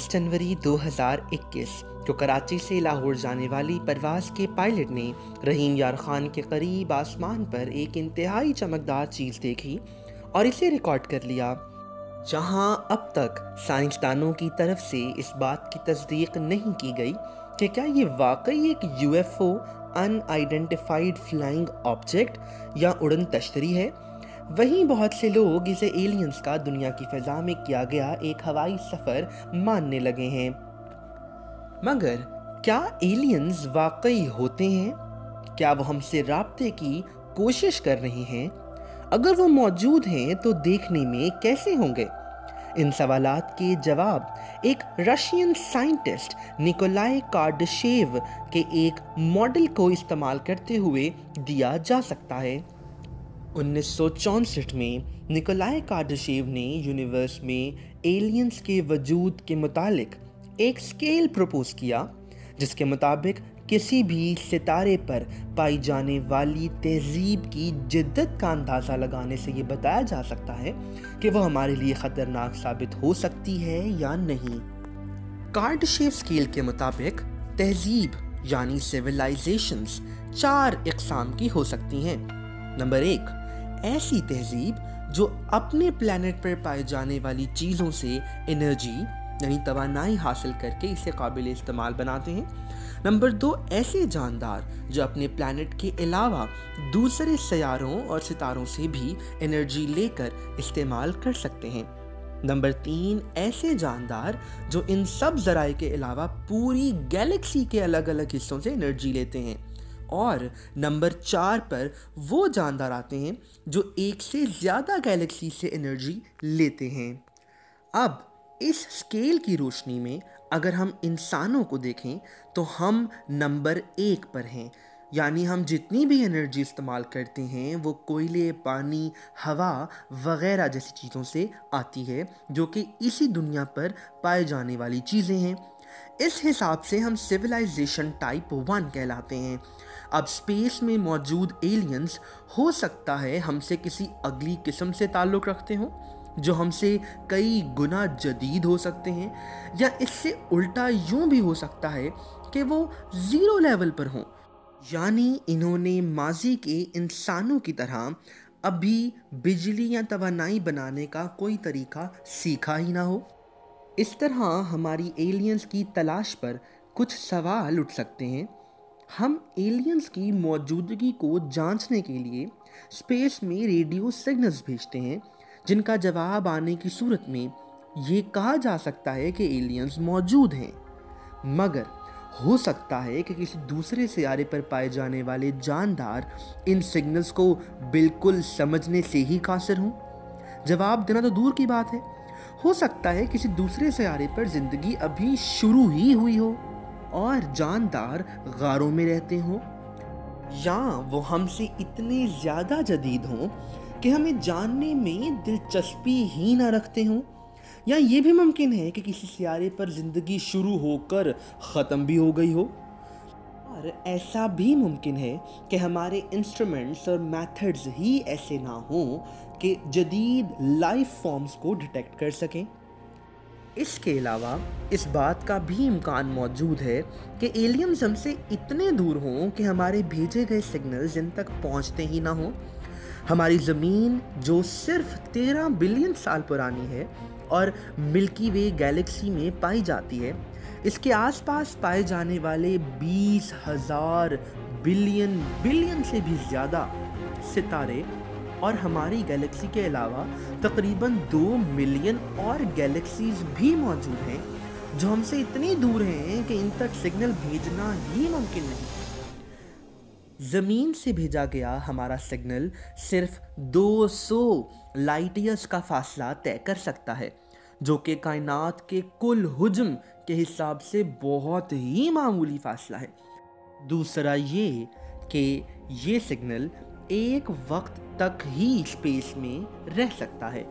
जनवरी 2021 को कराची से लाहौर जाने वाली परवाज़ के पायलट ने रहीम यार खान के करीब आसमान पर एक इंतहाई चमकदार चीज़ देखी और इसे रिकॉर्ड कर लिया। जहां अब तक साइंसदानों की तरफ से इस बात की तस्दीक नहीं की गई कि क्या ये वाकई एक यूएफओ अनआइडेंटिफाइड फ्लाइंग ऑब्जेक्ट या उड़न तश्तरी है, वहीं बहुत से लोग इसे एलियंस का दुनिया की फ़ज़ा में किया गया एक हवाई सफ़र मानने लगे हैं। मगर क्या एलियंस वाकई होते हैं? क्या वो हमसे राब्ते की कोशिश कर रहे हैं? अगर वो मौजूद हैं तो देखने में कैसे होंगे? इन सवालात के जवाब एक रशियन साइंटिस्ट निकोलाई कार्डशेव के एक मॉडल को इस्तेमाल करते हुए दिया जा सकता है। 1964 में निकोलाई कार्डशेव ने यूनिवर्स में एलियंस के वजूद के मुतालिक एक स्केल प्रपोज किया, जिसके मुताबिक किसी भी सितारे पर पाई जाने वाली तहजीब की जिद्दत का अंदाज़ा लगाने से ये बताया जा सकता है कि वह हमारे लिए ख़तरनाक साबित हो सकती है या नहीं। कार्डशेव स्केल के मुताबिक तहजीब यानी सिविलाइजेशंस 4 इक़साम की हो सकती हैं। नंबर 1, ऐसी तहजीब जो अपने प्लैनेट पर पाए जाने वाली चीज़ों से एनर्जी यानी तवानाई हासिल करके इसे काबिल इस्तेमाल बनाते हैं। नंबर 2, ऐसे जानदार जो अपने प्लैनेट के अलावा दूसरे सैयारों और सितारों से भी एनर्जी लेकर इस्तेमाल कर सकते हैं। नंबर 3, ऐसे जानदार जो इन सब ज़राए के अलावा पूरी गैलेक्सी के अलग अलग हिस्सों से एनर्जी लेते हैं। और नंबर 4 पर वो जानदार आते हैं जो एक से ज़्यादा गैलेक्सी से एनर्जी लेते हैं। अब इस स्केल की रोशनी में अगर हम इंसानों को देखें तो हम नंबर 1 पर हैं, यानी हम जितनी भी एनर्जी इस्तेमाल करते हैं वो कोयले, पानी, हवा वगैरह जैसी चीज़ों से आती है जो कि इसी दुनिया पर पाए जाने वाली चीज़ें हैं। इस हिसाब से हम सिविलाइजेशन टाइप 1 कहलाते हैं। अब स्पेस में मौजूद एलियंस हो सकता है हमसे किसी अगली किस्म से ताल्लुक़ रखते हों, जो हमसे कई गुना जदीद हो सकते हैं, या इससे उल्टा यूं भी हो सकता है कि वो ज़ीरो लेवल पर हों, यानी इन्होंने माजी के इंसानों की तरह अभी बिजली या तवानाई बनाने का कोई तरीका सीखा ही ना हो। इस तरह हमारी एलियंस की तलाश पर कुछ सवाल उठ सकते हैं। हम एलियंस की मौजूदगी को जांचने के लिए स्पेस में रेडियो सिग्नल्स भेजते हैं, जिनका जवाब आने की सूरत में ये कहा जा सकता है कि एलियंस मौजूद हैं। मगर हो सकता है कि किसी दूसरे सियारे पर पाए जाने वाले जानदार इन सिग्नल्स को बिल्कुल समझने से ही कासिर हों। जवाब देना तो दूर की बात है, हो सकता है किसी दूसरे सियारे पर ज़िंदगी अभी शुरू ही हुई हो और जानदार गारों में रहते हों, या वो हमसे इतने ज़्यादा जदीद हों कि हमें जानने में दिलचस्पी ही ना रखते हों। या ये भी मुमकिन है कि किसी सियारे पर ज़िंदगी शुरू होकर ख़त्म भी हो गई हो। और ऐसा भी मुमकिन है कि हमारे इंस्ट्रूमेंट्स और मेथड्स ही ऐसे ना हों कि जदीद लाइफ फॉर्म्स को डिटेक्ट कर सकें। इसके अलावा इस बात का भी इम्कान मौजूद है कि एलियंस हमसे इतने दूर हों कि हमारे भेजे गए सिग्नल्स इन तक पहुंचते ही ना हों। हमारी ज़मीन जो सिर्फ 13 बिलियन साल पुरानी है और मिल्की वे गैलेक्सी में पाई जाती है, इसके आसपास पाए जाने वाले 20,000 बिलियन से भी ज़्यादा सितारे और हमारी गैलेक्सी के अलावा तकरीबन 2 मिलियन और गैलेक्सीज भी मौजूद हैं जो हमसे इतनी दूर हैं कि इन तक सिग्नल भेजना ही मुमकिन नहीं। ज़मीन से भेजा गया हमारा सिग्नल सिर्फ 200 लाइट ईयर्स का फासला तय कर सकता है, जो कि कायनात के कुल हुज्म के हिसाब से बहुत ही मामूली फासला है। दूसरा ये कि ये सिग्नल एक वक्त तक ही स्पेस में रह सकता है,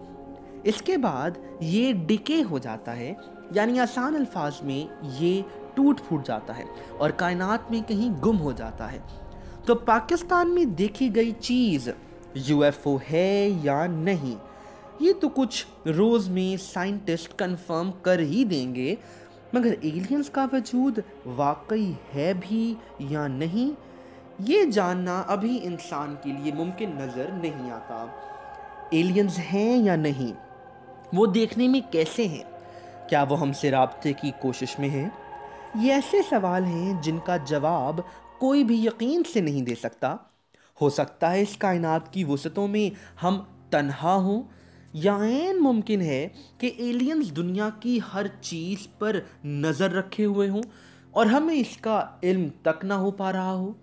इसके बाद ये डिके हो जाता है, यानी आसान अल्फाज में ये टूट फूट जाता है और कायनात में कहीं गुम हो जाता है। तो पाकिस्तान में देखी गई चीज़ यूएफओ है या नहीं, ये तो कुछ रोज़ में साइंटिस्ट कंफर्म कर ही देंगे, मगर एलियंस का वजूद वाकई है भी या नहीं, ये जानना अभी इंसान के लिए मुमकिन नज़र नहीं आता। एलियंस हैं या नहीं, वो देखने में कैसे हैं, क्या वो हमसे राब्ते की कोशिश में हैं? ये ऐसे सवाल हैं जिनका जवाब कोई भी यकीन से नहीं दे सकता। हो सकता है इस कायनात की वसतों में हम तन्हा हों, या ऐन मुमकिन है कि एलियंस दुनिया की हर चीज़ पर नज़र रखे हुए हों और हमें इसका इल्म तक ना हो पा रहा हो।